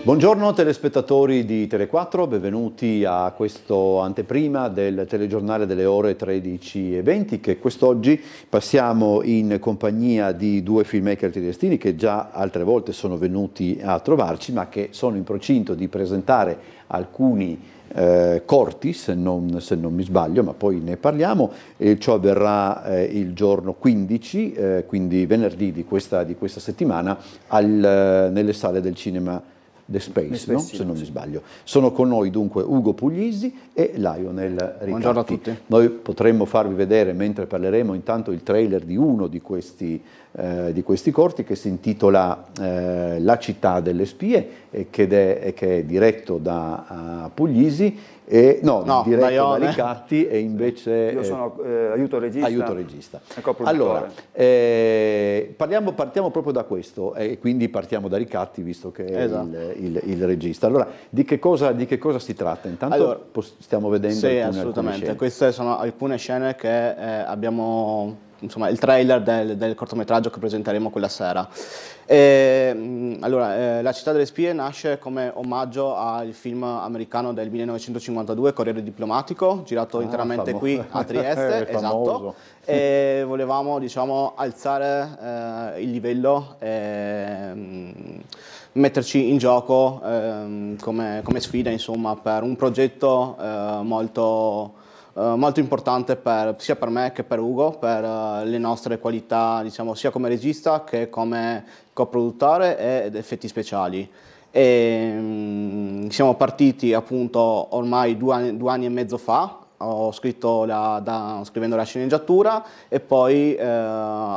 Buongiorno telespettatori di Tele4, benvenuti a questo anteprima del telegiornale delle ore 13:20 che quest'oggi passiamo in compagnia di due filmmaker triestini che già altre volte sono venuti a trovarci, ma che sono in procinto di presentare alcuni corti, se non mi sbaglio, ma poi ne parliamo, e ciò avverrà il giorno 15, quindi venerdì di questa settimana, nelle sale del cinema The Space, no? Se non mi sbaglio. Sono con noi dunque Ugo Puglisi e Lionel Ricatti. Buongiorno a tutti. Noi potremmo farvi vedere, mentre parleremo, intanto il trailer di uno di questi corti che si intitola La città delle spie che è diretto da Puglisi diretto da Ricatti e invece io sono aiuto regista. Allora, partiamo proprio da questo e quindi partiamo da Ricatti, visto che è il regista. Allora, di che cosa si tratta? Intanto stiamo vedendo alcune scene. Queste sono alcune scene che abbiamo, insomma, il trailer del cortometraggio che presenteremo quella sera. La città delle spie nasce come omaggio al film americano del 1952, Corriere diplomatico, girato interamente qui a Trieste, esatto. E volevamo, diciamo, alzare il livello e metterci in gioco come sfida, insomma, per un progetto molto importante sia per me che per Ugo, per le nostre qualità, diciamo, sia come regista che come coproduttore ed effetti speciali. Siamo partiti appunto ormai due anni e mezzo fa. Ho scritto scrivendo la sceneggiatura e poi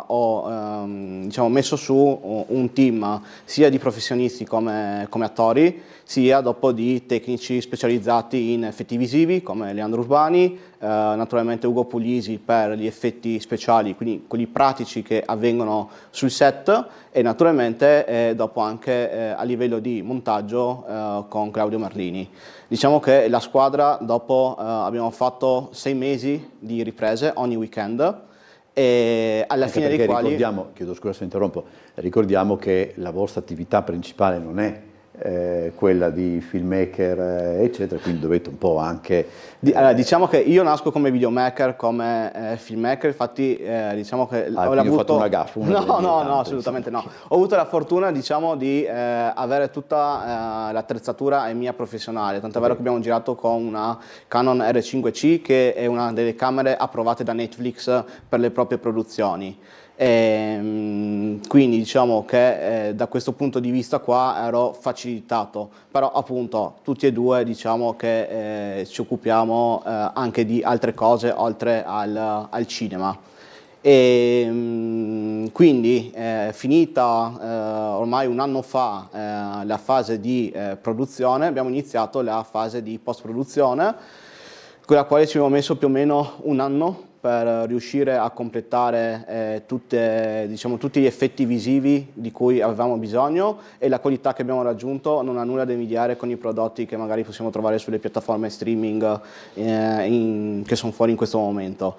ho messo su un team sia di professionisti come attori, sia dopo di tecnici specializzati in effetti visivi come Leandro Urbani, naturalmente Ugo Puglisi per gli effetti speciali, quindi quelli pratici che avvengono sul set, e naturalmente dopo anche a livello di montaggio con Claudio Merlini. Diciamo che la squadra, dopo abbiamo fatto 6 mesi di riprese ogni weekend, e alla fine dei quali... Ricordiamo, chiedo scusa se interrompo, ricordiamo che la vostra attività principale non è quella di filmmaker eccetera, quindi dovete un po' anche... diciamo che io nasco come videomaker, come filmmaker, infatti diciamo che ho avuto... fatto una gaffa? No, assolutamente no. Ho avuto la fortuna, diciamo, di avere tutta l'attrezzatura mia professionale, tant'è vero che abbiamo girato con una Canon R5C, che è una delle camere approvate da Netflix per le proprie produzioni. Quindi diciamo che da questo punto di vista qua ero facilitato, però appunto tutti e due diciamo che ci occupiamo anche di altre cose oltre al cinema. Quindi finita ormai un anno fa la fase di produzione, abbiamo iniziato la fase di post-produzione, con la quale ci abbiamo messo più o meno un anno per riuscire a completare tutti gli effetti visivi di cui avevamo bisogno, e la qualità che abbiamo raggiunto non ha nulla da invidiare con i prodotti che magari possiamo trovare sulle piattaforme streaming che sono fuori in questo momento.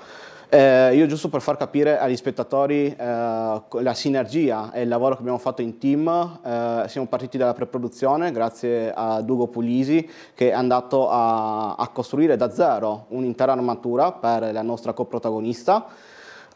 Io, giusto per far capire agli spettatori la sinergia e il lavoro che abbiamo fatto in team, siamo partiti dalla preproduzione grazie a Ugo Puglisi, che è andato a costruire da zero un'intera armatura per la nostra coprotagonista.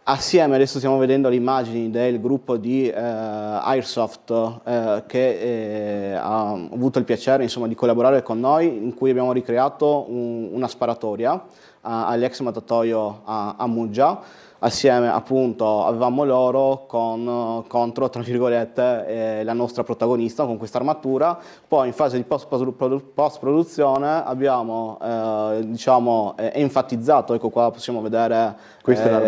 Assieme, adesso stiamo vedendo le immagini del gruppo di Airsoft che ha avuto il piacere, insomma, di collaborare con noi, in cui abbiamo ricreato una sparatoria all'ex matatoio a Muggia. Assieme appunto avevamo loro contro, tra virgolette, la nostra protagonista con questa armatura. Poi in fase di post-produzione abbiamo enfatizzato, ecco qua possiamo vedere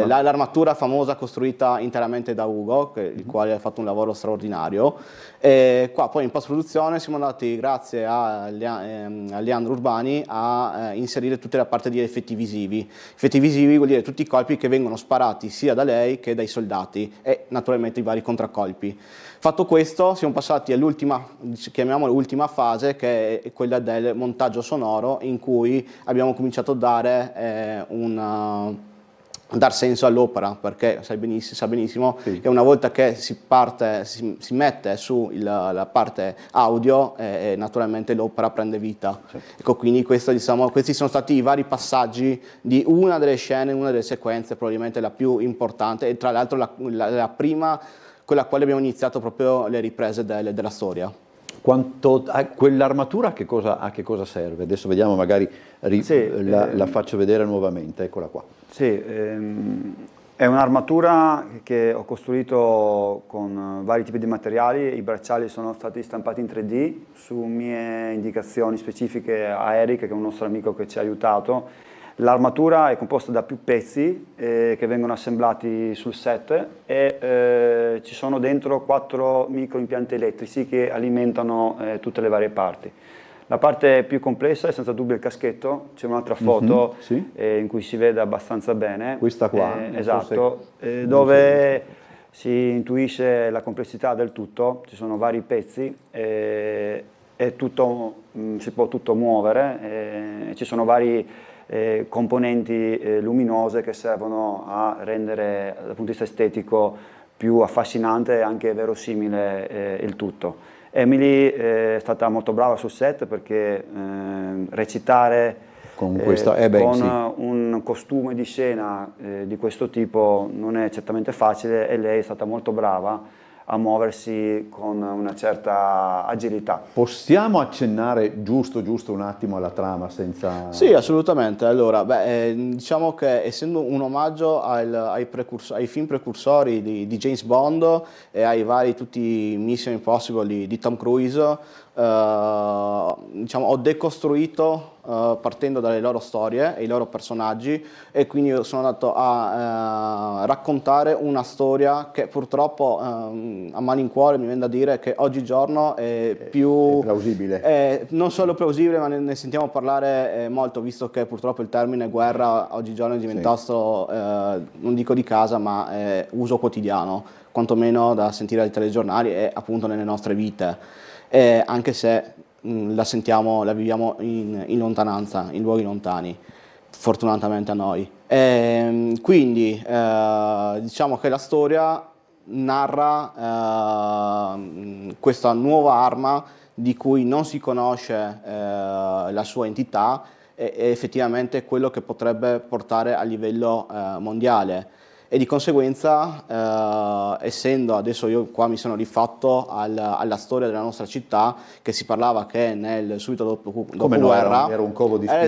l'armatura famosa costruita interamente da Ugo, il quale ha fatto un lavoro straordinario. E qua poi in post-produzione siamo andati, grazie a Leandro Urbani, a inserire tutta la parte di effetti visivi. Effetti visivi vuol dire tutti i colpi che vengono sparati sia da lei che dai soldati, e naturalmente i vari contraccolpi. Fatto questo, siamo passati all'ultima, chiamiamola ultima fase, che è quella del montaggio sonoro, in cui abbiamo cominciato a dare dar senso all'opera, perché sa benissimo sì, che una volta che si mette su la parte audio, naturalmente l'opera prende vita. certo. Ecco, quindi questi sono stati i vari passaggi di una delle scene, una delle sequenze, probabilmente la più importante, e tra l'altro la prima con la quale abbiamo iniziato proprio le riprese della storia. Quell'armatura a che cosa serve? Adesso vediamo, magari la faccio vedere nuovamente, eccola qua. Sì, è un'armatura che ho costruito con vari tipi di materiali. I bracciali sono stati stampati in 3D su mie indicazioni specifiche a Eric, che è un nostro amico che ci ha aiutato. L'armatura è composta da più pezzi che vengono assemblati sul set e ci sono dentro 4 microimpianti elettrici che alimentano tutte le varie parti. La parte più complessa è senza dubbio il caschetto. C'è un'altra foto sì, in cui si vede abbastanza bene. Questa qua, esatto, dove si intuisce la complessità del tutto. Ci sono vari pezzi e tutto, si può tutto muovere, ci sono vari componenti luminose che servono a rendere dal punto di vista estetico più affascinante e anche verosimile il tutto. Emily è stata molto brava sul set, perché recitare con un costume di scena di questo tipo non è certamente facile, e lei è stata molto brava a muoversi con una certa agilità. Possiamo accennare giusto un attimo alla trama senza... Sì, assolutamente. Allora, diciamo che essendo un omaggio ai film precursori di James Bond e ai vari tutti Mission Impossible di Tom Cruise, diciamo, ho decostruito partendo dalle loro storie e i loro personaggi, e quindi sono andato a raccontare una storia che purtroppo a malincuore mi viene da dire che oggigiorno è più è plausibile. Non solo plausibile, ma ne sentiamo parlare molto, visto che purtroppo il termine guerra oggigiorno è diventato, non dico di casa, ma uso quotidiano, quantomeno da sentire ai telegiornali e appunto nelle nostre vite, anche se la viviamo in lontananza, in luoghi lontani, fortunatamente a noi. Quindi diciamo che la storia narra questa nuova arma di cui non si conosce la sua entità e effettivamente quello che potrebbe portare a livello mondiale. E di conseguenza, essendo, adesso io qua mi sono rifatto alla storia della nostra città, che si parlava che subito dopo guerra era un covo di spie,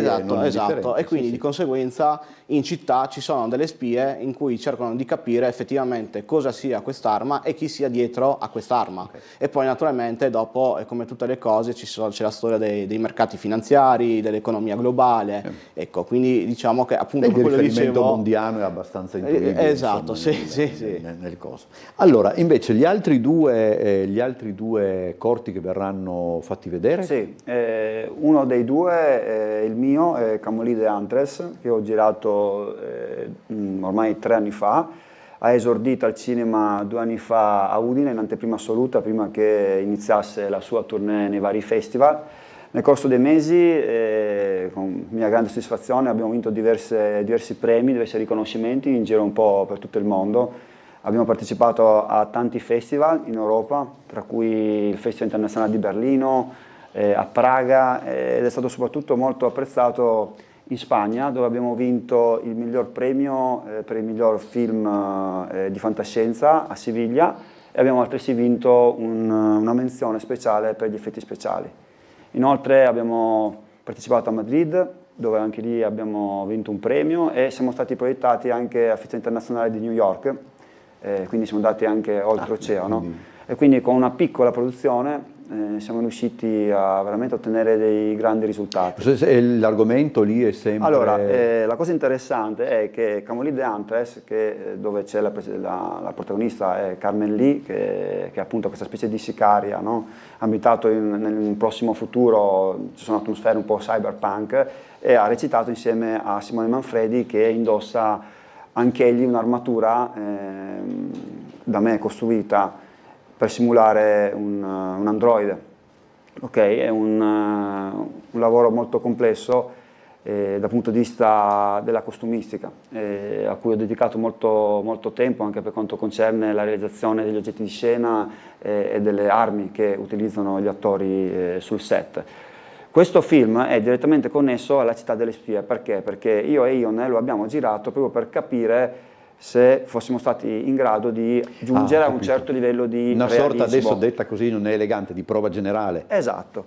esatto, e quindi di conseguenza in città ci sono delle spie in cui cercano di capire effettivamente cosa sia quest'arma e chi sia dietro a quest'arma. E poi naturalmente dopo, come tutte le cose, c'è la storia dei mercati finanziari, dell'economia globale, ecco, quindi diciamo che appunto il quello riferimento bondiano è abbastanza intuibile. Esatto, nel coso. Allora, invece gli altri due corti che verranno fatti vedere? Sì, uno dei due, il mio, è Camolide Antres, che ho girato ormai 3 anni fa. Ha esordito al cinema 2 anni fa a Udine, in anteprima assoluta, prima che iniziasse la sua tournée nei vari festival. Nel corso dei mesi, con mia grande soddisfazione, abbiamo vinto diversi premi, diversi riconoscimenti in giro un po' per tutto il mondo. Abbiamo partecipato a tanti festival in Europa, tra cui il Festival Internazionale di Berlino, a Praga, ed è stato soprattutto molto apprezzato in Spagna, dove abbiamo vinto il miglior premio per il miglior film di fantascienza a Siviglia, e abbiamo altresì vinto una menzione speciale per gli effetti speciali. Inoltre abbiamo partecipato a Madrid, dove anche lì abbiamo vinto un premio, e siamo stati proiettati anche al Festival Internazionale di New York, quindi siamo andati anche oltreoceano, e quindi con una piccola produzione siamo riusciti a veramente ottenere dei grandi risultati. L'argomento lì è sempre... Allora, la cosa interessante è che Camolide Antres, dove c'è la protagonista è Carmen Lee, che è appunto questa specie di sicaria, no? Ambientato nel prossimo futuro, ci sono atmosfere un po' cyberpunk, e ha recitato insieme a Simone Manfredi, che indossa anch'egli un'armatura da me costruita per simulare un androide. Ok, è un lavoro molto complesso, dal punto di vista della costumistica, a cui ho dedicato molto tempo anche per quanto concerne la realizzazione degli oggetti di scena e delle armi che utilizzano gli attori sul set. Questo film è direttamente connesso alla Città delle Spie, perché? Perché io e Ion lo abbiamo girato proprio per capire se fossimo stati in grado di giungere a un certo livello di una realismo. sorta, adesso detta così non è elegante, di prova generale. Esatto.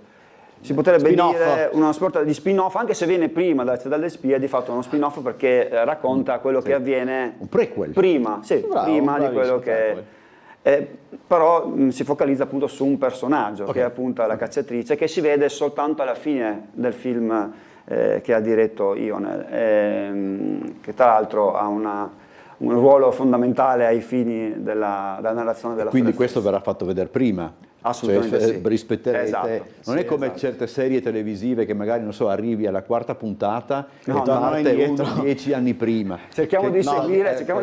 Si potrebbe dire una sorta di spin-off, anche se viene prima dalla Città delle Spie, di fatto uno spin-off perché racconta quello che avviene un prequel. Prima di quello che... però si focalizza appunto su un personaggio che è appunto la cacciatrice, che si vede soltanto alla fine del film che ha diretto Ion, che tra l'altro ha un ruolo fondamentale ai fini della narrazione della storia. Quindi questo verrà fatto vedere prima. Assolutamente sì. Rispetterete. Esatto, non è come certe serie televisive che magari, non so, arrivi alla quarta puntata e parte 10 anni prima. Cerchiamo di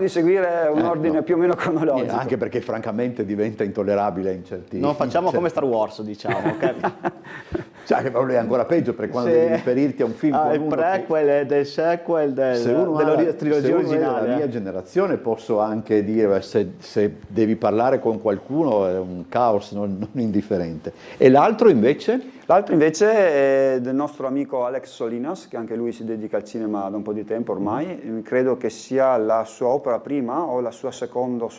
seguire un ordine più o meno cronologico. Anche perché francamente diventa intollerabile in certi... Non facciamo come Star Wars, diciamo. Cioè, che è ancora peggio, perché quando devi riferirti a un film con il prequel del sequel della trilogia originale. Della mia generazione posso anche dire, se devi parlare con qualcuno è un caos non indifferente. E l'altro invece? L'altro invece è del nostro amico Alex Solinas, che anche lui si dedica al cinema da un po' di tempo ormai. Credo che sia la sua opera prima o la sua secondo o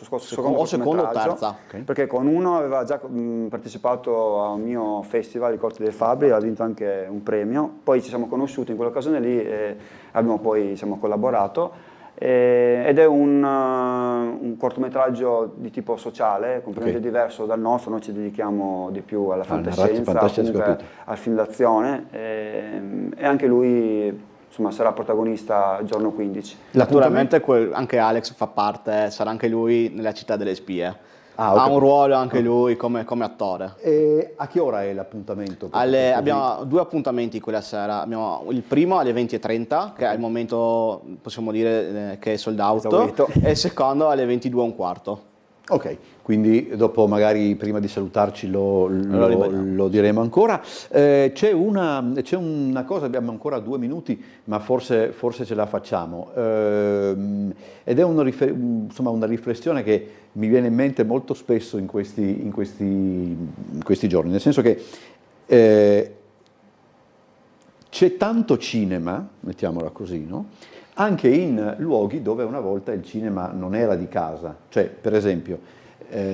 terza. Okay. Perché con uno aveva già partecipato a un mio festival, i Corti dei Fabbri, ha vinto anche un premio. Poi ci siamo conosciuti in quell'occasione lì e abbiamo poi collaborato. Ed è un cortometraggio di tipo sociale, completamente diverso dal nostro. Noi ci dedichiamo di più alla fantascienza, comunque al film d'azione, e anche lui sarà protagonista il giorno 15. Naturalmente anche Alex fa parte, sarà anche lui nella Città delle Spie. Okay. Ha un ruolo anche lui come attore. E a che ora è l'appuntamento? Abbiamo due appuntamenti quella sera. Abbiamo il primo alle 20:30, che è il momento, possiamo dire, che è sold out, e il secondo alle 22:15. Ok, quindi dopo magari prima di salutarci lo diremo ancora. C'è una cosa, abbiamo ancora 2 minuti, ma forse ce la facciamo. Ed è una riflessione che mi viene in mente molto spesso in questi giorni, nel senso che c'è tanto cinema, mettiamola così, no? Anche in luoghi dove una volta il cinema non era di casa. Cioè, per esempio,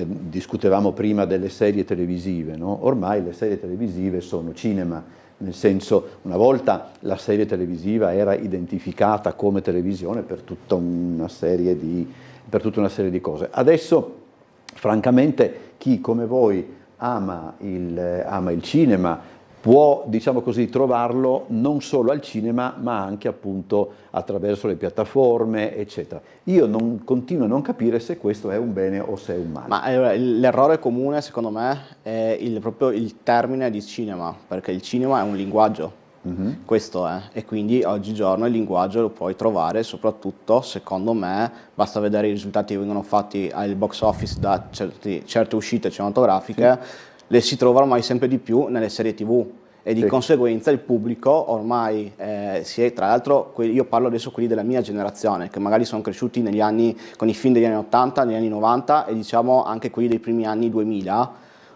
discutevamo prima delle serie televisive, no? Ormai le serie televisive sono cinema, nel senso, una volta la serie televisiva era identificata come televisione per tutta una serie di cose. Adesso, francamente, chi come voi ama il cinema può, diciamo così, trovarlo non solo al cinema, ma anche appunto attraverso le piattaforme, eccetera. Io continuo a non capire se questo è un bene o se è un male. Ma l'errore comune, secondo me, è proprio il termine di cinema, perché il cinema è un linguaggio. Questo è, e quindi oggigiorno il linguaggio lo puoi trovare, soprattutto, secondo me, basta vedere i risultati che vengono fatti al box office da certe uscite cinematografiche. Sì. Le si trova ormai sempre di più nelle serie TV e di conseguenza il pubblico ormai tra l'altro, io parlo adesso quelli della mia generazione, che magari sono cresciuti negli anni con i film degli anni 80, negli anni 90 e diciamo anche quelli dei primi anni 2000,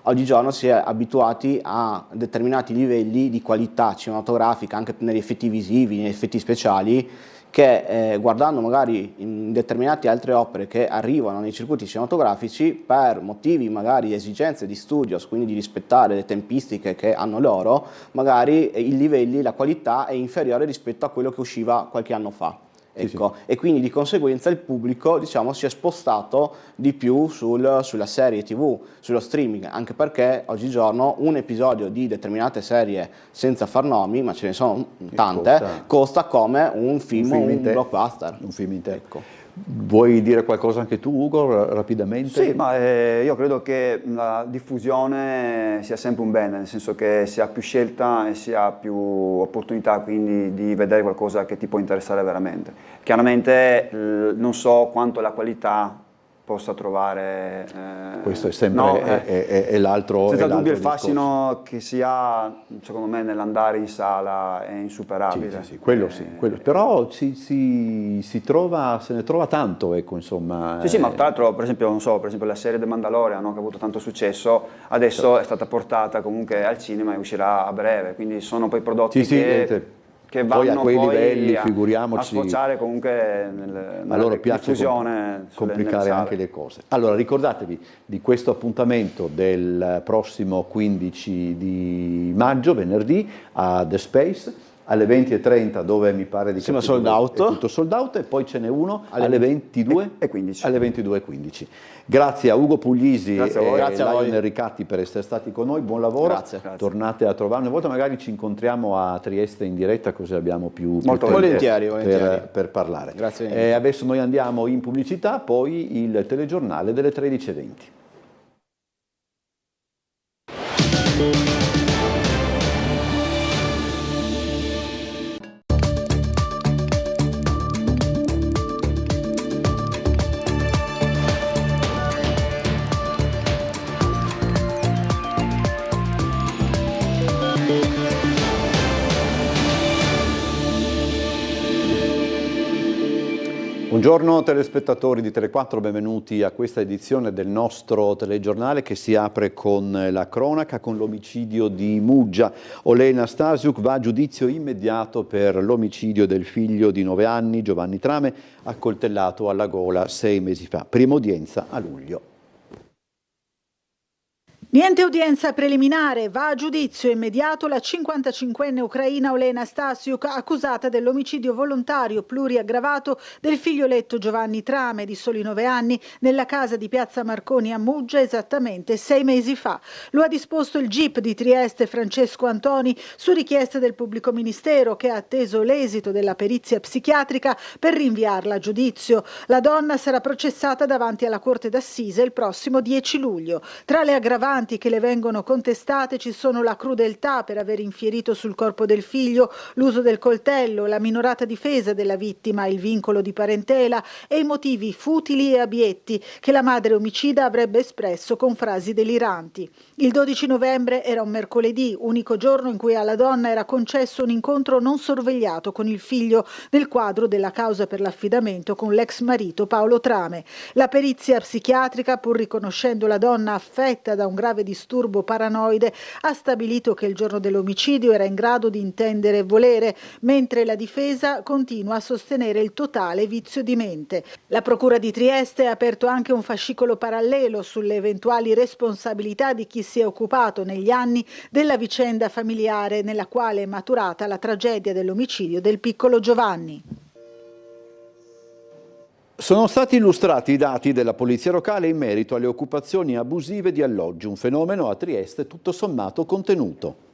oggigiorno si è abituati a determinati livelli di qualità cinematografica, anche negli effetti visivi, negli effetti speciali, che guardando magari in determinate altre opere che arrivano nei circuiti cinematografici per motivi magari di esigenze di studios, quindi di rispettare le tempistiche che hanno loro, magari i livelli, la qualità è inferiore rispetto a quello che usciva qualche anno fa. Ecco. Sì. E quindi di conseguenza il pubblico, diciamo, si è spostato di più sulla serie TV, sullo streaming, anche perché oggigiorno un episodio di determinate serie, senza far nomi, ma ce ne sono tante, costa come un film un blockbuster. Un film intero. Ecco. Vuoi dire qualcosa anche tu, Ugo, rapidamente? Sì, ma io credo che la diffusione sia sempre un bene, nel senso che si ha più scelta e si ha più opportunità quindi di vedere qualcosa che ti può interessare veramente. Chiaramente non so quanto la qualità possa trovare. Questo è sempre è l'altro. Senza dubbio il discorso. fascino che si ha, secondo me, nell'andare in sala è insuperabile. Sì, quello sì, però se ne trova tanto, ecco, insomma. Sì, ma tra l'altro, per esempio, non so, per esempio la serie The Mandalorian, no, che ha avuto tanto successo, adesso è stata portata comunque al cinema e uscirà a breve, quindi sono poi prodotti che vanno poi a quei livelli, figuriamoci, a sfociare comunque a loro piace diffusione complicare anche le cose. Allora ricordatevi di questo appuntamento del prossimo 15 di maggio, venerdì, a The Space, alle 20:30, dove mi pare di capire è tutto sold out, e poi ce n'è uno alle 22:15. Alle 22:15. Grazie a Ugo Puglisi e Lionel Ricatti per essere stati con noi, buon lavoro. Grazie. Tornate a trovare una volta, magari ci incontriamo a Trieste in diretta, così abbiamo più molto tempo volentieri. Per parlare. Grazie. Adesso noi andiamo in pubblicità, poi il telegiornale delle 13:20. Buongiorno telespettatori di Tele4, benvenuti a questa edizione del nostro telegiornale che si apre con la cronaca, con l'omicidio di Muggia. Olena Stasiuk va a giudizio immediato per l'omicidio del figlio di 9 anni, Giovanni Trame, accoltellato alla gola 6 mesi fa. Prima udienza a luglio. Niente udienza preliminare, va a giudizio immediato la 55enne ucraina Olena Stasiuk, accusata dell'omicidio volontario pluriaggravato del figlioletto Giovanni Trame, di soli 9 anni, nella casa di Piazza Marconi a Muggia esattamente 6 mesi fa. Lo ha disposto il GIP di Trieste Francesco Antoni su richiesta del pubblico ministero, che ha atteso l'esito della perizia psichiatrica per rinviarla a giudizio. La donna sarà processata davanti alla Corte d'Assise il prossimo 10 luglio. Tra le aggravanti che le vengono contestate ci sono la crudeltà per aver infierito sul corpo del figlio, l'uso del coltello, la minorata difesa della vittima, il vincolo di parentela e i motivi futili e abietti che la madre omicida avrebbe espresso con frasi deliranti. Il 12 novembre era un mercoledì, unico giorno in cui alla donna era concesso un incontro non sorvegliato con il figlio nel quadro della causa per l'affidamento con l'ex marito Paolo Trame. La perizia psichiatrica, pur riconoscendo la donna affetta da un grave disturbo paranoide, ha stabilito che il giorno dell'omicidio era in grado di intendere e volere, mentre la difesa continua a sostenere il totale vizio di mente. La Procura di Trieste ha aperto anche un fascicolo parallelo sulle eventuali responsabilità di chi si è occupato negli anni della vicenda familiare nella quale è maturata la tragedia dell'omicidio del piccolo Giovanni. Sono stati illustrati i dati della Polizia Locale in merito alle occupazioni abusive di alloggi, un fenomeno a Trieste tutto sommato contenuto.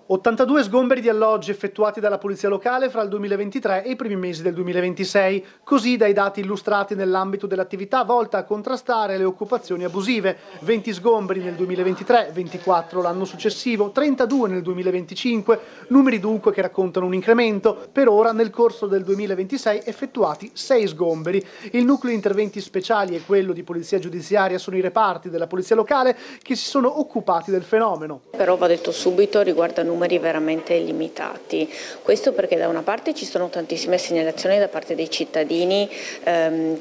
82 sgomberi di alloggi effettuati dalla Polizia Locale fra il 2023 e i primi mesi del 2026, così dai dati illustrati nell'ambito dell'attività volta a contrastare le occupazioni abusive. 20 sgomberi nel 2023, 24 l'anno successivo, 32 nel 2025, numeri dunque che raccontano un incremento. Per ora nel corso del 2026 effettuati 6 sgomberi. Il nucleo interventi speciali e quello di polizia giudiziaria sono i reparti della Polizia Locale che si sono occupati del fenomeno. Però va detto subito, riguarda numeri veramente limitati. Questo perché da una parte ci sono tantissime segnalazioni da parte dei cittadini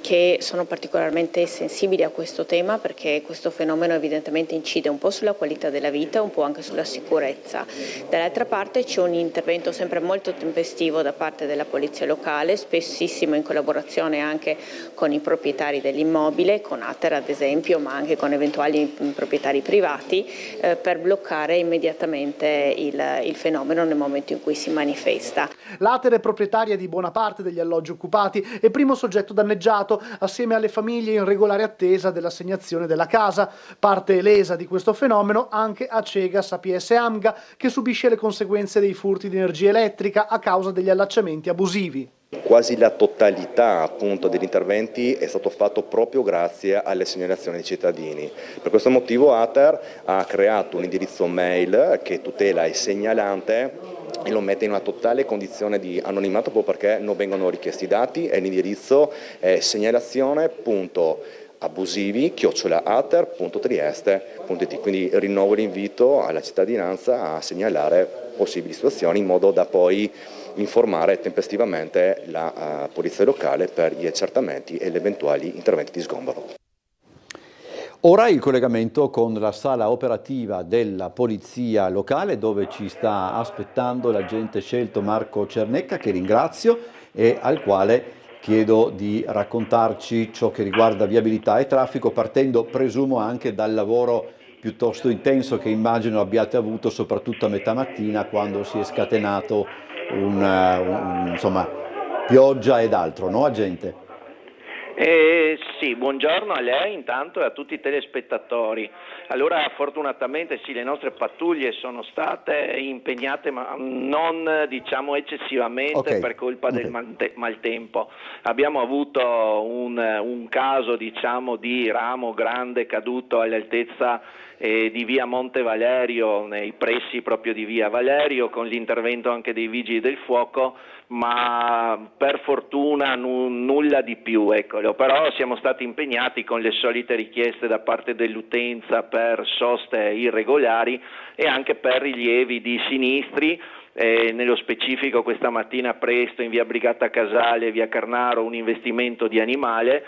che sono particolarmente sensibili a questo tema, perché questo fenomeno evidentemente incide un po' sulla qualità della vita, un po' anche sulla sicurezza. Dall'altra parte c'è un intervento sempre molto tempestivo da parte della Polizia Locale, spessissimo in collaborazione anche con i proprietari dell'immobile, con Ater ad esempio, ma anche con eventuali proprietari privati, per bloccare immediatamente il fenomeno nel momento in cui si manifesta. L'Ater è proprietaria di buona parte degli alloggi occupati e primo soggetto danneggiato, assieme alle famiglie in regolare attesa dell'assegnazione della casa. Parte lesa di questo fenomeno anche Acegas APS Amga, che subisce le conseguenze dei furti di energia elettrica a causa degli allacciamenti abusivi. Quasi la totalità appunto degli interventi è stato fatto proprio grazie alle segnalazioni dei cittadini. Per questo motivo Ater ha creato un indirizzo mail che tutela il segnalante e lo mette in una totale condizione di anonimato proprio perché non vengono richiesti i dati e l'indirizzo è segnalazione.abusivi@ater.trieste.it. Quindi rinnovo l'invito alla cittadinanza a segnalare possibili situazioni in modo da poi informare tempestivamente la polizia locale per gli accertamenti e gli eventuali interventi di sgombero. Ora il collegamento con la sala operativa della Polizia Locale, dove ci sta aspettando l'agente scelto Marco Cernecca, che ringrazio e al quale chiedo di raccontarci ciò che riguarda viabilità e traffico, partendo presumo anche dal lavoro piuttosto intenso che immagino abbiate avuto soprattutto a metà mattina, quando si è scatenato insomma, pioggia ed altro, no agente? Sì, buongiorno a lei intanto e a tutti i telespettatori. Allora, fortunatamente sì, le nostre pattuglie sono state impegnate, ma non diciamo eccessivamente per colpa del maltempo. Abbiamo avuto un caso diciamo di ramo grande caduto all'altezza di via Monte Valerio, nei pressi proprio di via Valerio, con l'intervento anche dei vigili del fuoco, ma per fortuna nulla di più, eccolo. Però siamo stati impegnati con le solite richieste da parte dell'utenza per soste irregolari e anche per rilievi di sinistri. Nello specifico questa mattina presto in via Brigata Casale, via Carnaro, un investimento di animale,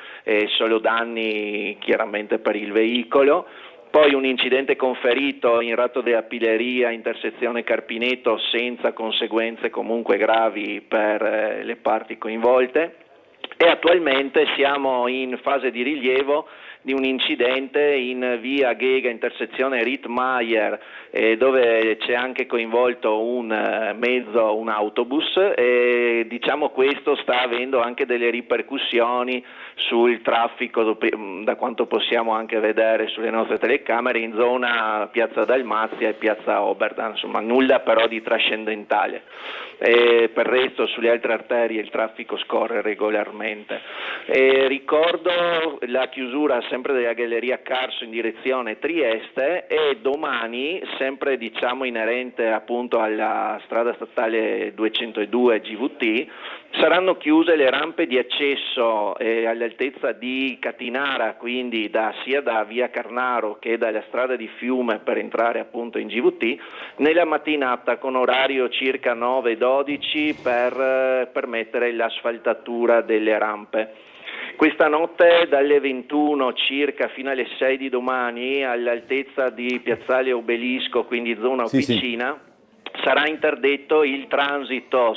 solo danni chiaramente per il veicolo. Poi un incidente con ferito in Ratto della Pileria, intersezione Carpineto, senza conseguenze comunque gravi per le parti coinvolte. E attualmente siamo in fase di rilievo di un incidente in via Ghega, intersezione Rittmeier, dove c'è anche coinvolto un mezzo, un autobus, e diciamo questo sta avendo anche delle ripercussioni sul traffico, da quanto possiamo anche vedere sulle nostre telecamere, in zona Piazza Dalmazia e Piazza Oberdan, insomma nulla però di trascendentale. Per il resto sulle altre arterie il traffico scorre regolarmente. Ricordo la chiusura sempre della galleria Carso in direzione Trieste, e domani, sempre diciamo inerente appunto alla strada statale 202 GVT, saranno chiuse le rampe di accesso all'altezza di Catinara, quindi sia da via Carnaro che dalla strada di Fiume per entrare appunto in GVT, nella mattinata con orario circa 9-12 per permettere l'asfaltatura delle rampe. Questa notte dalle 21 circa fino alle 6 di domani, all'altezza di Piazzale Obelisco, quindi zona Officina, sarà interdetto il transito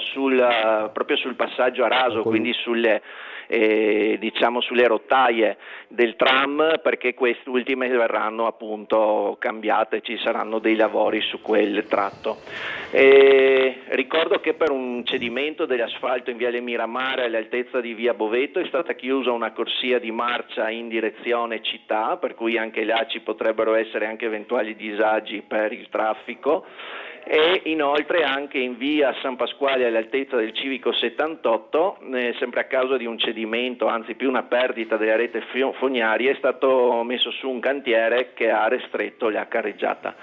proprio sul passaggio a raso, quindi sulle rotaie del tram, perché quest'ultime verranno appunto cambiate, ci saranno dei lavori su quel tratto. Ricordo che per un cedimento dell'asfalto in viale Miramare all'altezza di via Boveto è stata chiusa una corsia di marcia in direzione città, per cui anche là ci potrebbero essere anche eventuali disagi per il traffico. E inoltre anche in via San Pasquale all'altezza del Civico 78, sempre a causa di un cedimento, anzi più una perdita della rete fognaria, è stato messo su un cantiere che ha restretto la carreggiata.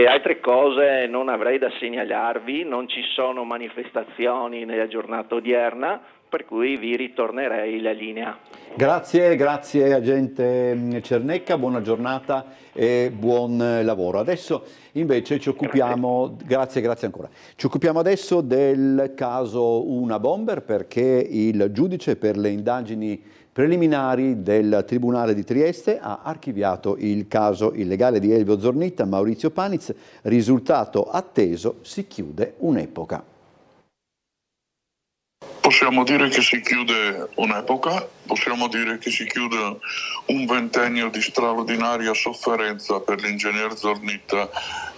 Altre cose non avrei da segnalarvi, non ci sono manifestazioni nella giornata odierna, per cui vi ritornerei la linea. Grazie agente Cernecca, buona giornata e buon lavoro. Adesso invece ci occupiamo, grazie ancora, ci occupiamo adesso del caso Una Bomber, perché il giudice per le indagini preliminari del Tribunale di Trieste ha archiviato il caso illegale di Elvio Zornitta, Maurizio Paniz, risultato atteso, si chiude un'epoca. Possiamo dire che si chiude un'epoca, possiamo dire che si chiude un ventennio di straordinaria sofferenza per l'ingegner Zornitta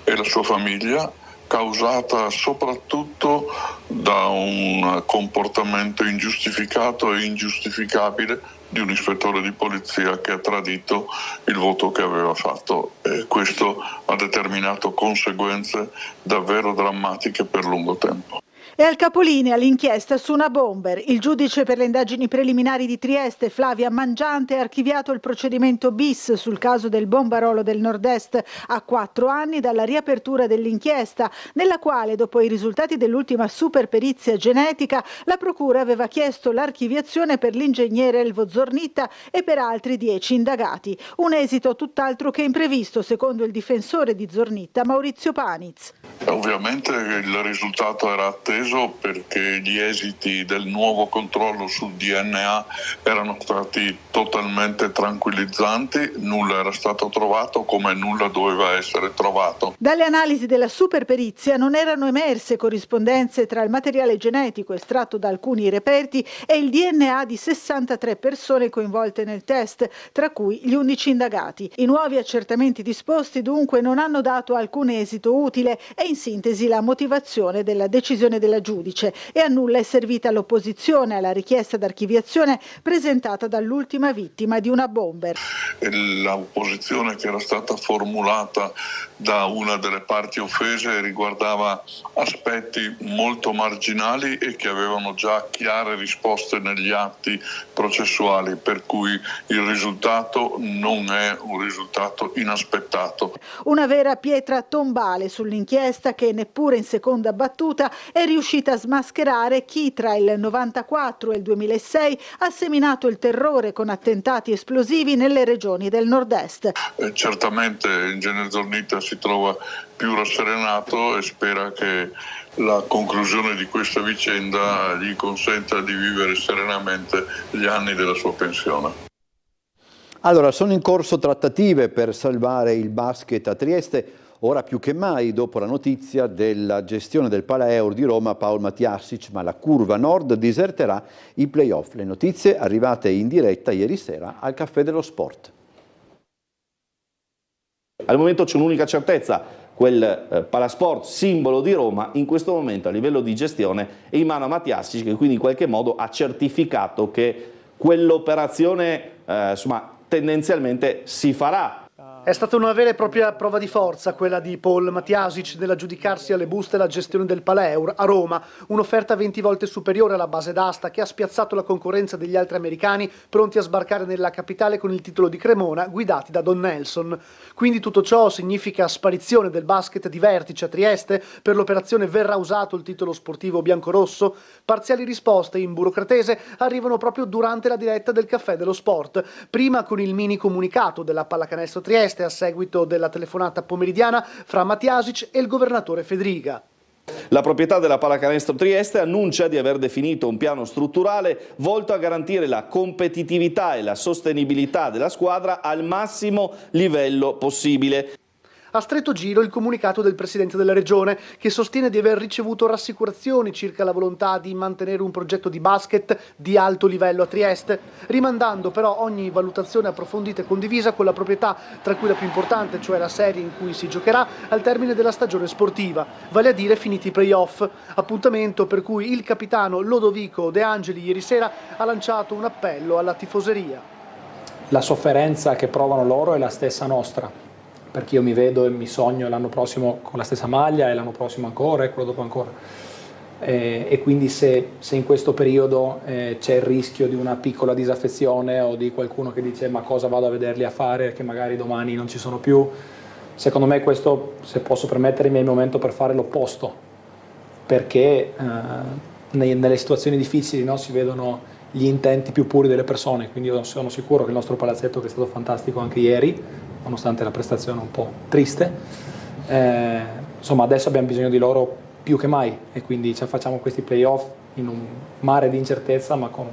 e la sua famiglia, causata soprattutto da un comportamento ingiustificato e ingiustificabile di un ispettore di polizia che ha tradito il voto che aveva fatto, e questo ha determinato conseguenze davvero drammatiche per lungo tempo. E al capolinea l'inchiesta su una bomber. Il giudice per le indagini preliminari di Trieste, Flavia Mangiante, ha archiviato il procedimento bis sul caso del bombarolo del Nord-Est a 4 anni dalla riapertura dell'inchiesta, nella quale, dopo i risultati dell'ultima superperizia genetica, la procura aveva chiesto l'archiviazione per l'ingegnere Elvo Zornitta e per altri 10 indagati. Un esito tutt'altro che imprevisto, secondo il difensore di Zornitta, Maurizio Paniz. Ovviamente il risultato era atteso perché gli esiti del nuovo controllo sul DNA erano stati totalmente tranquillizzanti, nulla era stato trovato come nulla doveva essere trovato. Dalle analisi della superperizia non erano emerse corrispondenze tra il materiale genetico estratto da alcuni reperti e il DNA di 63 persone coinvolte nel test, tra cui gli 11 indagati. I nuovi accertamenti disposti dunque non hanno dato alcun esito utile e in sintesi la motivazione della decisione della giudice, e a nulla è servita l'opposizione alla richiesta d'archiviazione presentata dall'ultima vittima di una bomber. L'opposizione che era stata formulata da una delle parti offese riguardava aspetti molto marginali e che avevano già chiare risposte negli atti processuali, per cui il risultato non è un risultato inaspettato. Una vera pietra tombale sull'inchiesta che neppure in seconda battuta è riuscita a smascherare chi tra il 94 e il 2006 ha seminato il terrore con attentati esplosivi nelle regioni del Nord-Est. Certamente l'ingegner Zornitta si trova più rasserenato e spera che la conclusione di questa vicenda gli consenta di vivere serenamente gli anni della sua pensione. Allora, sono in corso trattative per salvare il basket a Trieste, ora più che mai dopo la notizia della gestione del Palaeur di Roma Paul Matiasic, ma la curva nord diserterà i play-off. Le notizie arrivate in diretta ieri sera al Caffè dello Sport. Al momento c'è un'unica certezza: quel Palasport, simbolo di Roma, in questo momento a livello di gestione è in mano a Matiasic, che quindi in qualche modo ha certificato che quell'operazione tendenzialmente si farà. È stata una vera e propria prova di forza quella di Paul Matiasic nell'aggiudicarsi alle buste la gestione del Palaeur a Roma, un'offerta 20 volte superiore alla base d'asta che ha spiazzato la concorrenza degli altri americani pronti a sbarcare nella capitale con il titolo di Cremona, guidati da Don Nelson. Quindi tutto ciò significa sparizione del basket di vertice a Trieste? Per l'operazione verrà usato il titolo sportivo biancorosso? Parziali risposte in burocratese arrivano proprio durante la diretta del Caffè dello Sport, prima con il mini comunicato della Pallacanestro Trieste a seguito della telefonata pomeridiana fra Matiasic e il governatore Fedriga. La proprietà della Pallacanestro Trieste annuncia di aver definito un piano strutturale volto a garantire la competitività e la sostenibilità della squadra al massimo livello possibile. A stretto giro il comunicato del presidente della regione, che sostiene di aver ricevuto rassicurazioni circa la volontà di mantenere un progetto di basket di alto livello a Trieste, rimandando però ogni valutazione approfondita e condivisa con la proprietà, tra cui la più importante, cioè la serie in cui si giocherà al termine della stagione sportiva, vale a dire finiti i play-off, appuntamento per cui il capitano Lodovico De Angeli ieri sera ha lanciato un appello alla tifoseria. La sofferenza che provano loro è la stessa nostra, perché io mi vedo e mi sogno l'anno prossimo con la stessa maglia e l'anno prossimo ancora e quello dopo ancora. E quindi se in questo periodo c'è il rischio di una piccola disaffezione o di qualcuno che dice ma cosa vado a vederli a fare che magari domani non ci sono più, secondo me questo, se posso permettermi, è il momento per fare l'opposto, perché nelle situazioni difficili, no, si vedono gli intenti più puri delle persone, quindi io sono sicuro che il nostro palazzetto, che è stato fantastico anche ieri, nonostante la prestazione un po' triste, insomma adesso abbiamo bisogno di loro più che mai e quindi facciamo questi play-off in un mare di incertezza, ma con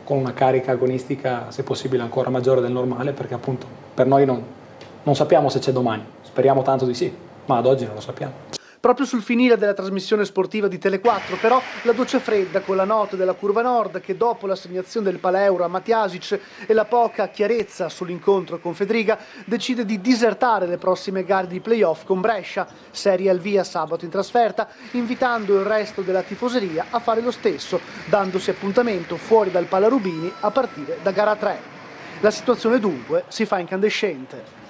una carica agonistica se possibile ancora maggiore del normale, perché appunto per noi non sappiamo se c'è domani, speriamo tanto di sì, ma ad oggi non lo sappiamo. Proprio sul finire della trasmissione sportiva di Tele4 però la doccia fredda con la nota della Curva Nord, che dopo l'assegnazione del Palaeur a Matiasic e la poca chiarezza sull'incontro con Fedriga decide di disertare le prossime gare di playoff con Brescia, serie al via sabato in trasferta, invitando il resto della tifoseria a fare lo stesso, dandosi appuntamento fuori dal Palarubini a partire da gara 3. La situazione dunque si fa incandescente.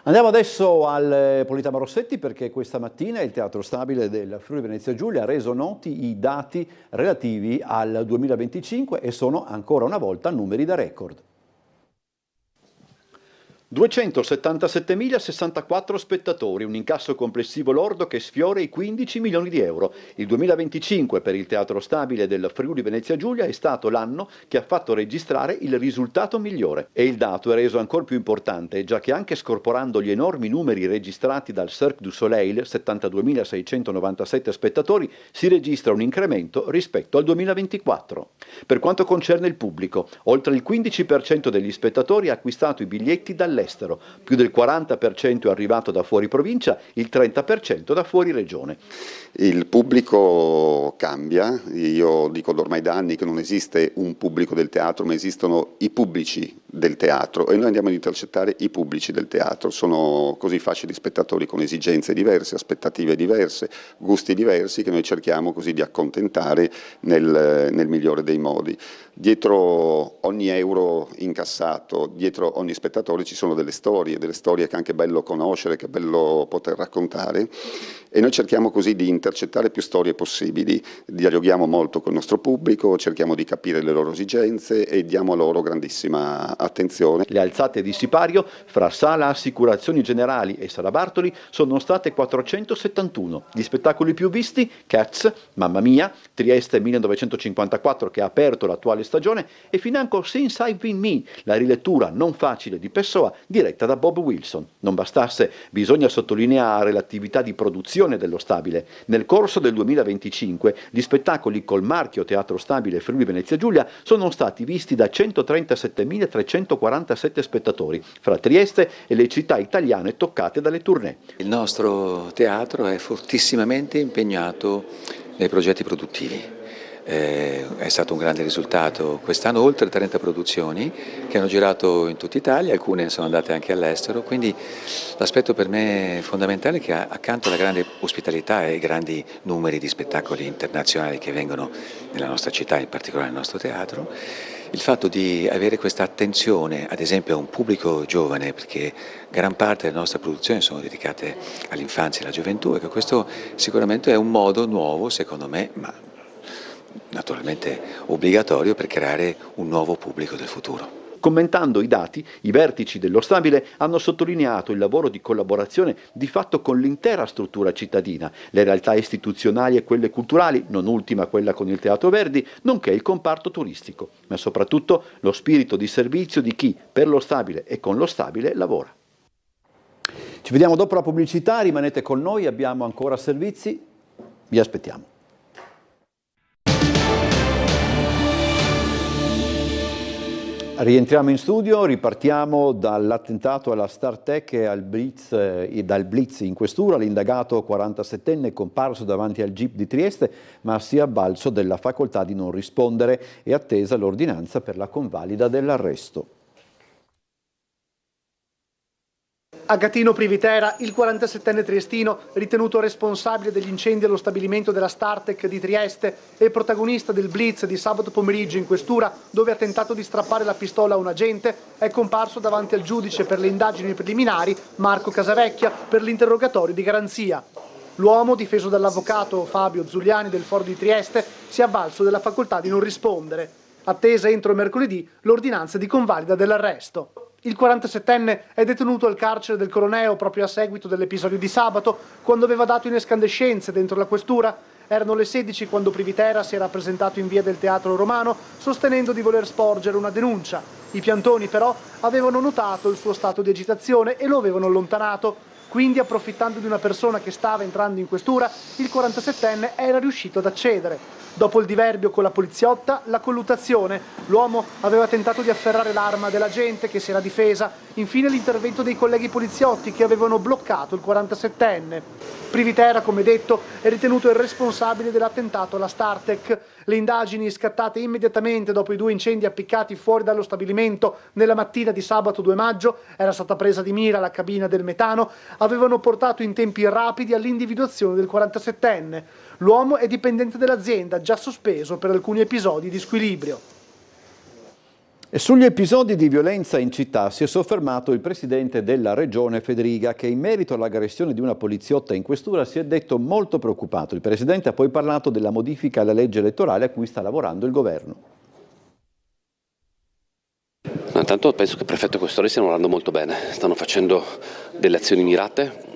Andiamo adesso al Politeama Rossetti, perché questa mattina il Teatro Stabile del Friuli Venezia Giulia ha reso noti i dati relativi al 2025 e sono ancora una volta numeri da record. 277.064 spettatori, un incasso complessivo lordo che sfiora i 15 milioni di euro. Il 2025 per il Teatro Stabile del Friuli Venezia Giulia è stato l'anno che ha fatto registrare il risultato migliore. E il dato è reso ancora più importante, già che anche scorporando gli enormi numeri registrati dal Cirque du Soleil, 72.697 spettatori, si registra un incremento rispetto al 2024. Per quanto concerne il pubblico, oltre il 15% degli spettatori ha acquistato i biglietti dall'estero, più del 40% è arrivato da fuori provincia, il 30% da fuori regione. Il pubblico cambia, io dico ormai da anni che non esiste un pubblico del teatro, ma esistono i pubblici del teatro e noi andiamo ad intercettare i pubblici del teatro. Sono così fasce di spettatori con esigenze diverse, aspettative diverse, gusti diversi che noi cerchiamo così di accontentare nel migliore dei modi. Dietro ogni euro incassato, dietro ogni spettatore ci sono delle storie che è anche bello conoscere, che è bello poter raccontare e noi cerchiamo così di intercettare più storie possibili, dialoghiamo molto con il nostro pubblico, cerchiamo di capire le loro esigenze e diamo loro grandissima attenzione. Le alzate di sipario fra Sala Assicurazioni Generali e Sala Bartoli sono state 471. Gli spettacoli più visti: Cats, Mamma Mia, Trieste 1954 che ha aperto l'attuale stagione e financo Since I've Been Me, la rilettura non facile di Pessoa diretta da Bob Wilson. Non bastasse, bisogna sottolineare l'attività di produzione dello Stabile. Nel corso del 2025 gli spettacoli col marchio Teatro Stabile Friuli Venezia Giulia sono stati visti da 137.347 spettatori, fra Trieste e le città italiane toccate dalle tournée. Il nostro teatro è fortissimamente impegnato nei progetti produttivi. È stato un grande risultato quest'anno, oltre 30 produzioni che hanno girato in tutta Italia, alcune sono andate anche all'estero, quindi l'aspetto per me fondamentale è che accanto alla grande ospitalità e ai grandi numeri di spettacoli internazionali che vengono nella nostra città, in particolare nel nostro teatro, il fatto di avere questa attenzione ad esempio a un pubblico giovane, perché gran parte delle nostre produzioni sono dedicate all'infanzia e alla gioventù, e che questo sicuramente è un modo nuovo, secondo me, ma naturalmente obbligatorio per creare un nuovo pubblico del futuro. Commentando i dati, i vertici dello Stabile hanno sottolineato il lavoro di collaborazione di fatto con l'intera struttura cittadina, le realtà istituzionali e quelle culturali, non ultima quella con il Teatro Verdi, nonché il comparto turistico, ma soprattutto lo spirito di servizio di chi per lo Stabile e con lo Stabile lavora. Ci vediamo dopo la pubblicità, rimanete con noi, abbiamo ancora servizi, vi aspettiamo. Rientriamo in studio, ripartiamo dall'attentato alla Startech e dal blitz in questura. L'indagato 47enne è comparso davanti al GIP di Trieste, ma si è avvalso della facoltà di non rispondere e attesa l'ordinanza per la convalida dell'arresto. A Gatino Privitera, il 47enne triestino, ritenuto responsabile degli incendi allo stabilimento della Startech di Trieste e protagonista del blitz di sabato pomeriggio in questura, dove ha tentato di strappare la pistola a un agente, è comparso davanti al giudice per le indagini preliminari, Marco Casavecchia, per l'interrogatorio di garanzia. L'uomo, difeso dall'avvocato Fabio Zuliani del Foro di Trieste, si è avvalso della facoltà di non rispondere. Attesa entro mercoledì l'ordinanza di convalida dell'arresto. Il 47enne è detenuto al carcere del Coroneo proprio a seguito dell'episodio di sabato, quando aveva dato in escandescenze dentro la questura. Erano le 16 quando Privitera si era presentato in via del Teatro Romano sostenendo di voler sporgere una denuncia. I piantoni però avevano notato il suo stato di agitazione e lo avevano allontanato. Quindi, approfittando di una persona che stava entrando in questura, il 47enne era riuscito ad accedere. Dopo il diverbio con la poliziotta, la colluttazione. L'uomo aveva tentato di afferrare l'arma dell'agente che si era difesa. Infine l'intervento dei colleghi poliziotti che avevano bloccato il 47enne. Privitera, come detto, è ritenuto il responsabile dell'attentato alla Startech. Le indagini, scattate immediatamente dopo i 2 incendi appiccati fuori dallo stabilimento nella mattina di sabato 2 maggio, era stata presa di mira la cabina del metano, avevano portato in tempi rapidi all'individuazione del 47enne. L'uomo è dipendente dell'azienda, già sospeso per alcuni episodi di squilibrio. E sugli episodi di violenza in città si è soffermato il presidente della regione Fedriga, che in merito all'aggressione di una poliziotta in questura si è detto molto preoccupato. Il presidente ha poi parlato della modifica alla legge elettorale a cui sta lavorando il governo. Intanto penso che il prefetto e i questori stiano lavorando molto bene, stanno facendo delle azioni mirate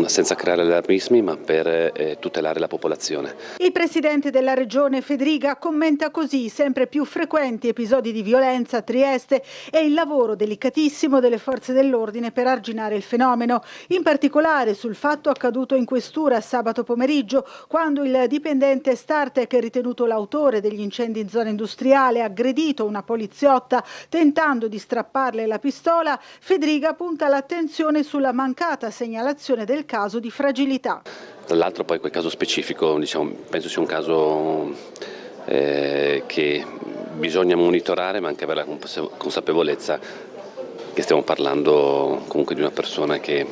senza creare allarmismi, ma per tutelare la popolazione. Il presidente della regione Fedriga commenta così sempre più frequenti episodi di violenza a Trieste e il lavoro delicatissimo delle forze dell'ordine per arginare il fenomeno, in particolare sul fatto accaduto in questura sabato pomeriggio, quando il dipendente Startec, ritenuto l'autore degli incendi in zona industriale, ha aggredito una poliziotta tentando di strapparle la pistola. Fedriga punta l'attenzione sulla mancata segnalazione del caso di fragilità. Tra l'altro poi quel caso specifico, penso sia un caso che bisogna monitorare, ma anche avere la consapevolezza che stiamo parlando comunque di una persona che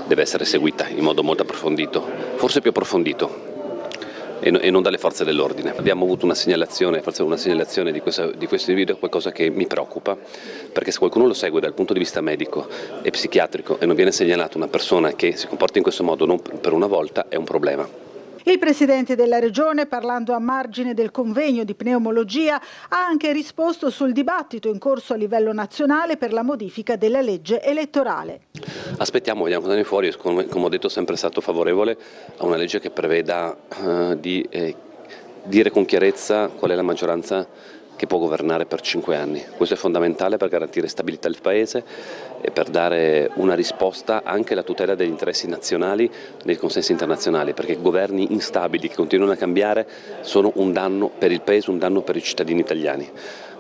deve essere seguita in modo molto approfondito, forse più approfondito, e non dalle forze dell'ordine. Abbiamo avuto una segnalazione, forse una segnalazione di questo video, qualcosa che mi preoccupa, perché se qualcuno lo segue dal punto di vista medico e psichiatrico e non viene segnalata una persona che si comporta in questo modo non per una volta, è un problema. Il presidente della regione, parlando a margine del convegno di pneumologia, ha anche risposto sul dibattito in corso a livello nazionale per la modifica della legge elettorale. Aspettiamo, vediamo cosa ne fuori. Come ho detto, è sempre stato favorevole a una legge che preveda di dire con chiarezza qual è la maggioranza che può governare per 5 anni. Questo è fondamentale per garantire stabilità al Paese e per dare una risposta anche alla tutela degli interessi nazionali nei consessi internazionali, perché governi instabili che continuano a cambiare sono un danno per il Paese, un danno per i cittadini italiani.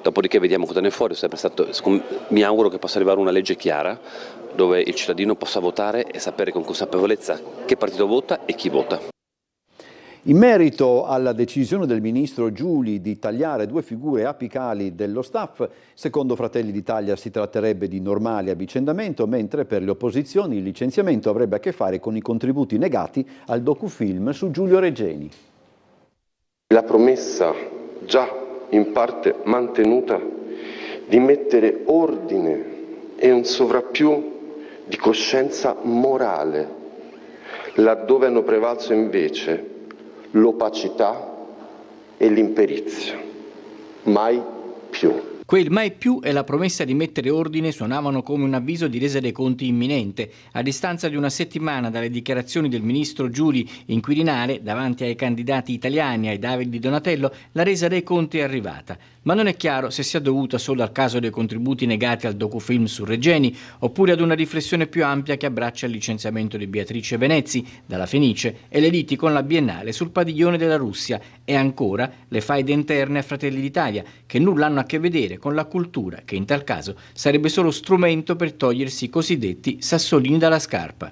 Dopodiché vediamo cosa ne fuori. Mi auguro che possa arrivare una legge chiara dove il cittadino possa votare e sapere con consapevolezza che partito vota e chi vota. In merito alla decisione del ministro Giuli di tagliare 2 figure apicali dello staff, secondo Fratelli d'Italia si tratterebbe di normale avvicendamento, mentre per le opposizioni il licenziamento avrebbe a che fare con i contributi negati al docufilm su Giulio Regeni. La promessa già in parte mantenuta di mettere ordine e un sovrappiù di coscienza morale, laddove hanno prevalso invece l'opacità e l'imperizia. Mai più. Quel mai più e la promessa di mettere ordine suonavano come un avviso di resa dei conti imminente. A distanza di una settimana dalle dichiarazioni del ministro Giuli in Quirinale, davanti ai candidati italiani, ai David di Donatello, la resa dei conti è arrivata. Ma non è chiaro se sia dovuta solo al caso dei contributi negati al docufilm su Regeni, oppure ad una riflessione più ampia che abbraccia il licenziamento di Beatrice Venezzi dalla Fenice e le liti con la Biennale sul padiglione della Russia, e ancora le faide interne a Fratelli d'Italia, che nulla hanno a che vedere con la cultura, che in tal caso sarebbe solo strumento per togliersi i cosiddetti sassolini dalla scarpa.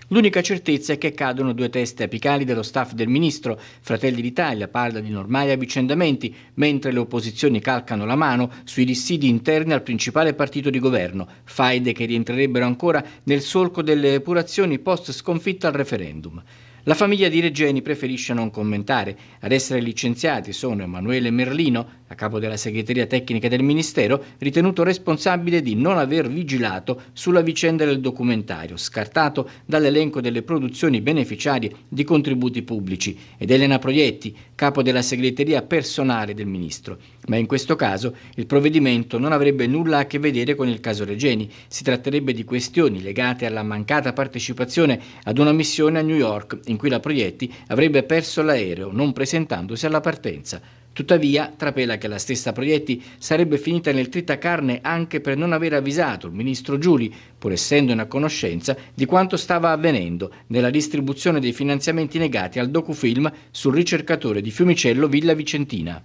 L'unica certezza è che cadono 2 teste apicali dello staff del ministro. Fratelli d'Italia parla di normali avvicendamenti, mentre le opposizioni calcano la mano sui dissidi interni al principale partito di governo, faide che rientrerebbero ancora nel solco delle epurazioni post sconfitta al referendum. La famiglia di Regeni preferisce non commentare. Ad essere licenziati sono Emanuele Merlino, a capo della segreteria tecnica del Ministero, ritenuto responsabile di non aver vigilato sulla vicenda del documentario, scartato dall'elenco delle produzioni beneficiarie di contributi pubblici, ed Elena Proietti, capo della segreteria personale del Ministro. Ma in questo caso il provvedimento non avrebbe nulla a che vedere con il caso Regeni. Si tratterebbe di questioni legate alla mancata partecipazione ad una missione a New York, in cui la Proietti avrebbe perso l'aereo non presentandosi alla partenza. Tuttavia, trapela che la stessa Proietti sarebbe finita nel tritacarne anche per non aver avvisato il ministro Giuli, pur essendone a conoscenza di quanto stava avvenendo nella distribuzione dei finanziamenti negati al docufilm sul ricercatore di Fiumicello Villa Vicentina.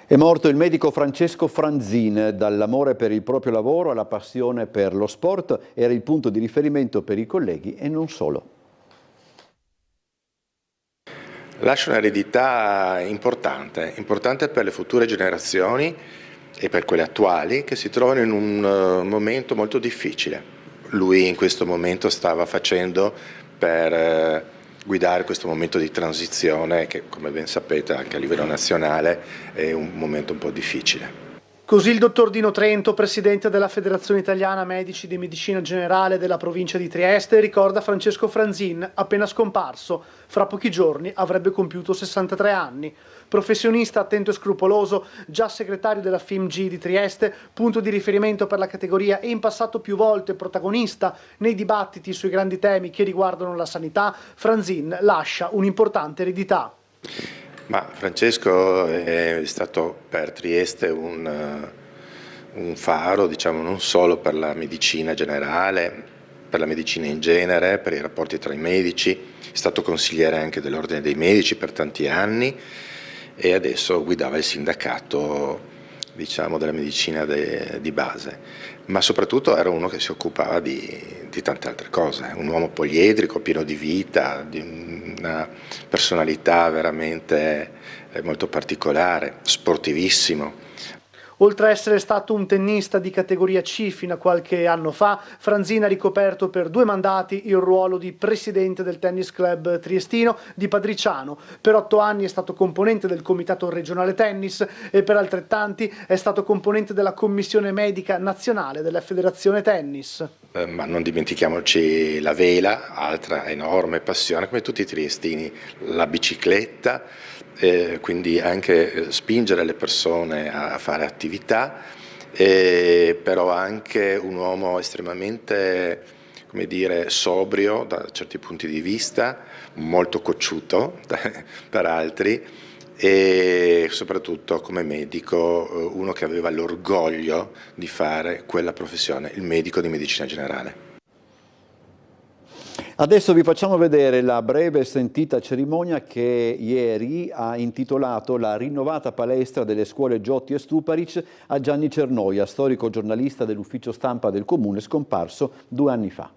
È morto il medico Francesco Franzin. Dall'amore per il proprio lavoro alla passione per lo sport, era il punto di riferimento per i colleghi e non solo. Lascia un'eredità importante per le future generazioni e per quelle attuali che si trovano in un momento molto difficile. Lui in questo momento stava facendo per guidare questo momento di transizione che, come ben sapete, anche a livello nazionale è un momento un po' difficile. Così il dottor Dino Trento, presidente della Federazione Italiana Medici di Medicina Generale della provincia di Trieste, ricorda Francesco Franzin, appena scomparso. Fra pochi giorni avrebbe compiuto 63 anni. Professionista attento e scrupoloso, già segretario della FIMG di Trieste, punto di riferimento per la categoria e in passato più volte protagonista nei dibattiti sui grandi temi che riguardano la sanità, Franzin lascia un'importante eredità. Ma Francesco è stato per Trieste un faro, diciamo, non solo per la medicina generale, per la medicina in genere, per i rapporti tra i medici, è stato consigliere anche dell'Ordine dei Medici per tanti anni e adesso guidava il sindacato, diciamo, della medicina di base, ma soprattutto era uno che si occupava di tante altre cose, un uomo poliedrico, pieno di vita, di una personalità veramente molto particolare, sportivissimo. Oltre a essere stato un tennista di categoria C fino a qualche anno fa, Franzin ha ricoperto per 2 mandati il ruolo di presidente del tennis club triestino di Padriciano. Per 8 anni è stato componente del comitato regionale tennis e per altrettanti è stato componente della commissione medica nazionale della federazione tennis. Ma non dimentichiamoci la vela, altra enorme passione, come tutti i triestini, la bicicletta, quindi anche spingere le persone a fare attività, però anche un uomo estremamente, come dire, sobrio da certi punti di vista, molto cocciuto per altri e soprattutto come medico uno che aveva l'orgoglio di fare quella professione, il medico di medicina generale. Adesso vi facciamo vedere la breve e sentita cerimonia che ieri ha intitolato la rinnovata palestra delle scuole Giotti e Stuparic a Gianni Cernoia, storico giornalista dell'ufficio stampa del comune scomparso 2 anni fa.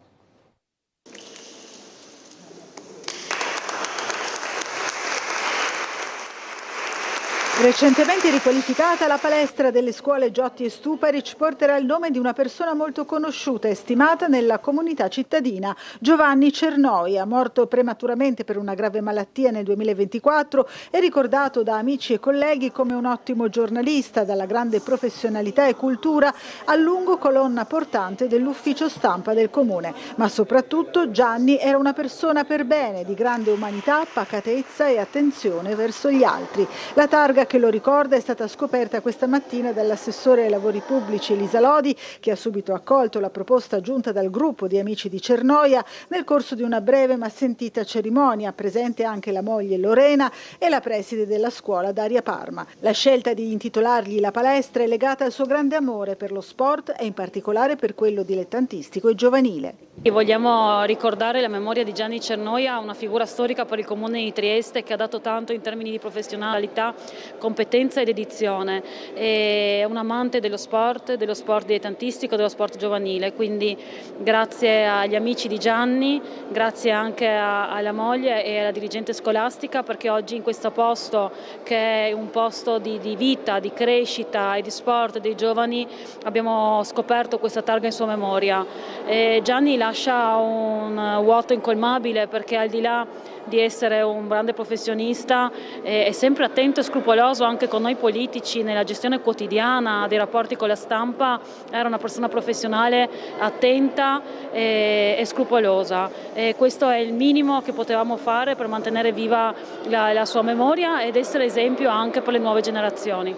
Recentemente riqualificata, la palestra delle scuole Giotti e Stuparic porterà il nome di una persona molto conosciuta e stimata nella comunità cittadina, Giovanni Cernoia, morto prematuramente per una grave malattia nel 2024 e ricordato da amici e colleghi come un ottimo giornalista, dalla grande professionalità e cultura a lungo colonna portante dell'ufficio stampa del comune. Ma soprattutto Gianni era una persona per bene, di grande umanità, pacatezza e attenzione verso gli altri. La targa che lo ricorda è stata scoperta questa mattina dall'assessore ai lavori pubblici Elisa Lodi, che ha subito accolto la proposta giunta dal gruppo di amici di Cernoia nel corso di una breve ma sentita cerimonia, presente anche la moglie Lorena e la preside della scuola Daria Parma. La scelta di intitolargli la palestra è legata al suo grande amore per lo sport e in particolare per quello dilettantistico e giovanile. E vogliamo ricordare la memoria di Gianni Cernoia, una figura storica per il comune di Trieste che ha dato tanto in termini di professionalità, competenza ed dedizione. È un amante dello sport dilettantistico, dello sport giovanile, quindi grazie agli amici di Gianni, grazie anche alla moglie e alla dirigente scolastica, perché oggi in questo posto, che è un posto di vita, di crescita e di sport dei giovani, abbiamo scoperto questa targa in sua memoria. Gianni lascia un vuoto incolmabile, perché al di là di essere un grande professionista è sempre attento e scrupoloso anche con noi politici nella gestione quotidiana dei rapporti con la stampa. Era una persona professionale attenta e scrupolosa, e questo è il minimo che potevamo fare per mantenere viva la sua memoria ed essere esempio anche per le nuove generazioni.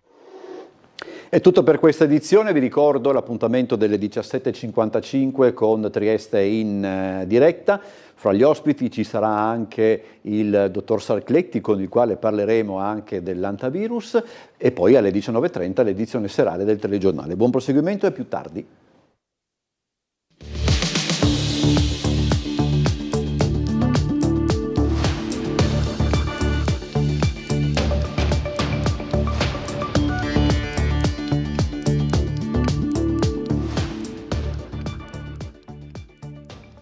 È tutto per questa edizione, vi ricordo l'appuntamento delle 17:55 con Trieste in diretta. Fra gli ospiti ci sarà anche il dottor Sarcletti, con il quale parleremo anche dell'antivirus, e poi alle 19:30 l'edizione serale del telegiornale. Buon proseguimento e a più tardi.